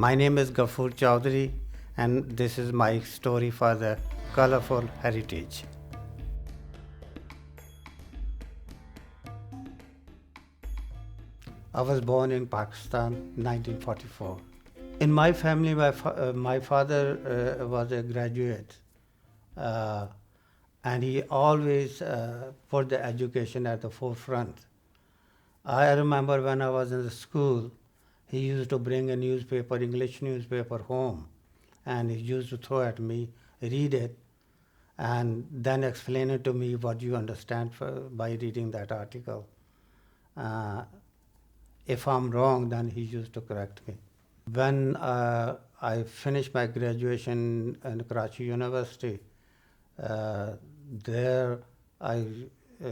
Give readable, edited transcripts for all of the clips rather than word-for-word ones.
My name is Ghafoor Chaudhery, and this is my story for the colorful heritage. I was born in Pakistan, 1944. In my family, my father was a graduate, uh, and he always put the education at the forefront. I remember when I was in the school, he used to bring a newspaper, English newspaper, home, and he used to throw at me, read it, and then explain it to me what you understand by reading that article. Uh, if I'm wrong, then he used to correct me. When I finished my graduation in Karachi University, uh, there I uh,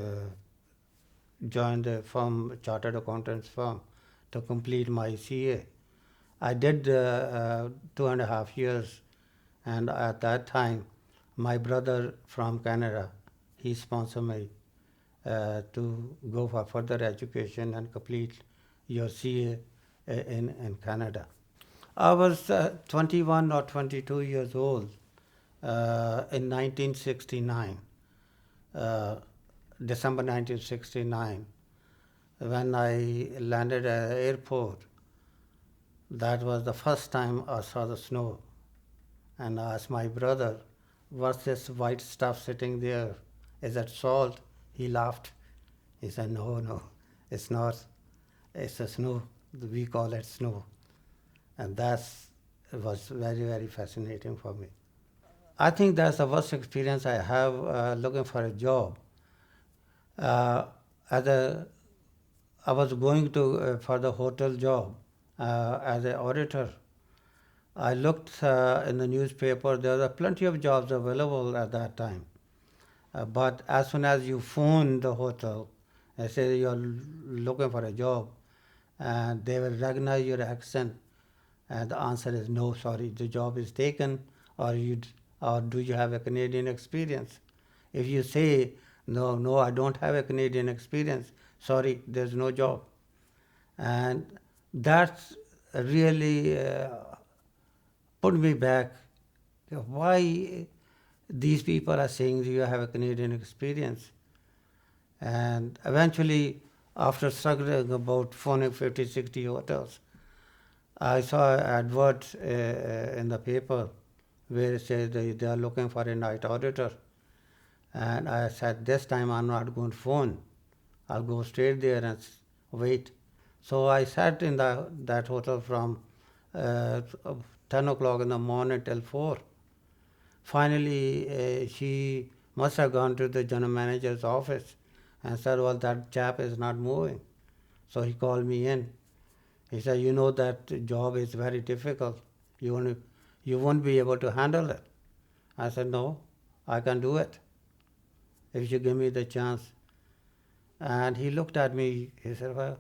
joined a firm, chartered accountants firm, to complete my CA. I did 2.5 years, and at that time, my brother from Canada, he sponsored me to go for further education and complete your CA in Canada. I was 21 or 22 years old in 1969, uh, December 1969, when I landed at the airport. That was the first time I saw the snow. And I asked my brother, what's this white stuff sitting there? Is that salt? He laughed. He said, no, no, it's not. It's a snow. We call it snow. And that was very, very fascinating for me. I think that's the worst experience I have looking for a job. Uh, as a, I was going to for the hotel job as an auditor. I looked in the newspaper. There were plenty of jobs available at that time. But as soon as you phone the hotel and say you're looking for a job, and they will recognize your accent, and the answer is no, sorry, the job is taken, or do you have a Canadian experience? If you say no, no, I don't have a Canadian experience, sorry, there's no job. And that's really put me back. Why these people are saying you have a Canadian experience? And eventually, after struggling about phoning 50, 60 hotels, I saw an advert in the paper where it says they are looking for a night auditor. And I said, this time I'm not going to phone. I'll go straight there and wait. So I sat in that hotel from uh, 10 o'clock in the morning till 4. Finally, she must have gone to the general manager's office and said, well, that chap is not moving. So he called me in. He said, you know that job is very difficult. You won't be able to handle it. I said, no, I can do it if you give me the chance. And he looked at me, he said, well,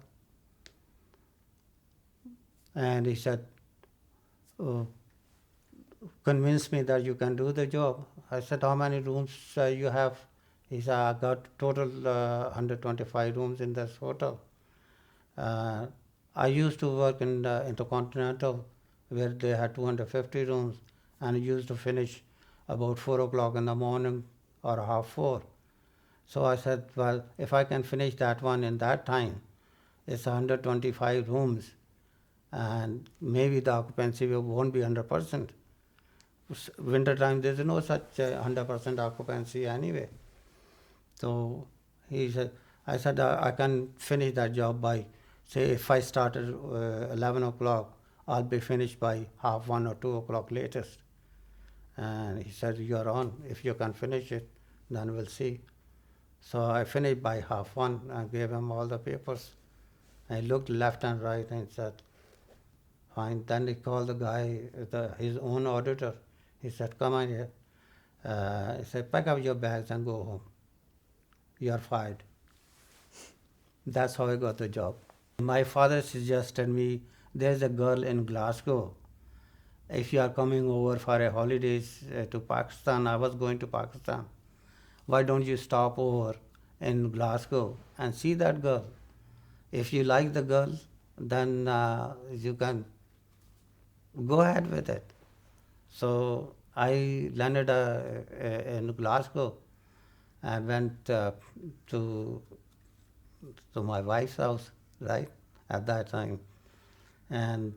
and he said, oh, convince me that you can do the job. I said, how many rooms you have? He said, I got total 125 rooms in this hotel. I used to work in the Intercontinental, where they had 250 rooms, and used to finish about 4 o'clock in the morning or half 4. So I said, well, if I can finish that one in that time, it's 125 rooms, and maybe the occupancy won't be 100%. Winter time, there's no such 100% occupancy anyway. So I said, I can finish that job by, say, if I start at 11 o'clock, I'll be finished by half 1 or 2 o'clock latest. And he said, you're on. If you can finish it, then we'll see. So I finished by half 1 and gave him all the papers. I looked left and right and said, fine. Then he called the guy, his own auditor. He said, come on here. He said, pack up your bags and go home. You're fired. That's how I got the job. My father suggested me, there's a girl in Glasgow. If you are coming over for a holidays to Pakistan, I was going to Pakistan. Why don't you stop over in Glasgow and see that girl? If you like the girl, then you can go ahead with it. So I landed in Glasgow and went to to my wife's house, right, at that time. And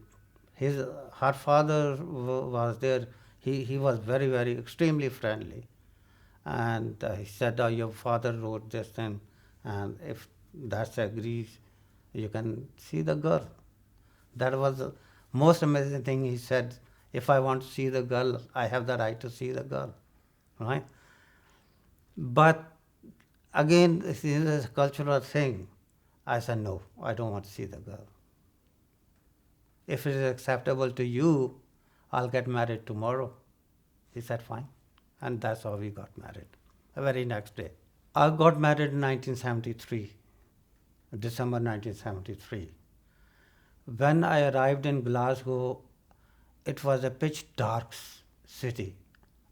her father was there. He was very, very, extremely friendly. And he said, oh, your father wrote this thing, and if that agrees, you can see the girl. That was the most amazing thing. He said, if I want to see the girl, I have the right to see the girl, right? But again, this is a cultural thing. I said, no, I don't want to see the girl. If it is acceptable to you, I'll get married tomorrow. He said, fine. And that's how we got married, the very next day. I got married in 1973, December 1973. When I arrived in Glasgow, it was a pitch dark city.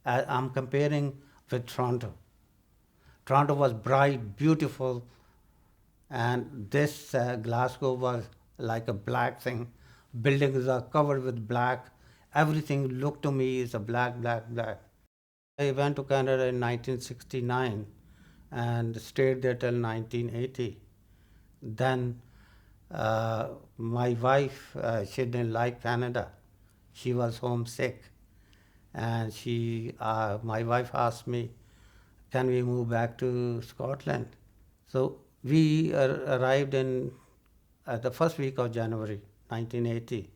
I'm comparing with Toronto. Toronto was bright, beautiful, and this Glasgow was like a black thing. Buildings are covered with black. Everything looked to me is a black, black, black. I went to Canada in 1969 and stayed there till 1980. Then my wife, she didn't like Canada. She was homesick. And my wife asked me, can we move back to Scotland? So we arrived in the first week of January 1980.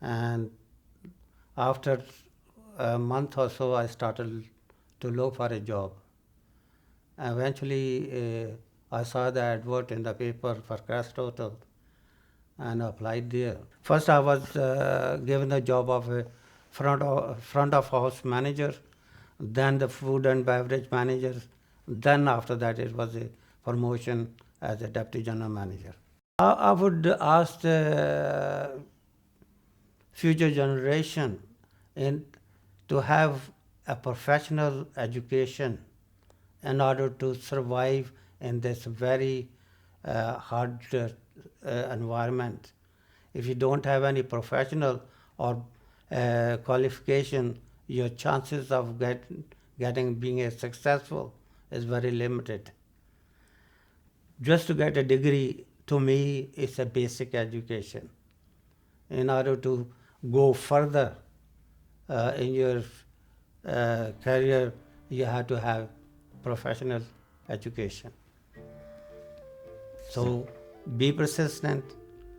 And after a month or so, I started to look for a job. Eventually, I saw the advert in the paper for Crest Hotel and applied there. First, I was given the job of a front of house manager, then the food and beverage manager. Then after that, it was a promotion as a deputy general manager. I would ask the future generation to have a professional education in order to survive in this very hard environment. If you don't have any professional or qualification, your chances of being a successful is very limited. Just to get a degree, to me, is a basic education. In order to go further in your career, you have to have professional education. So be persistent,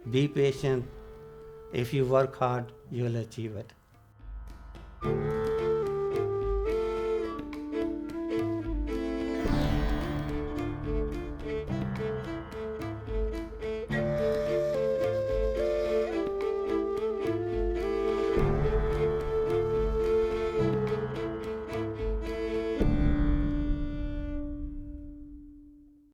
be patient. If you work hard, you'll achieve it.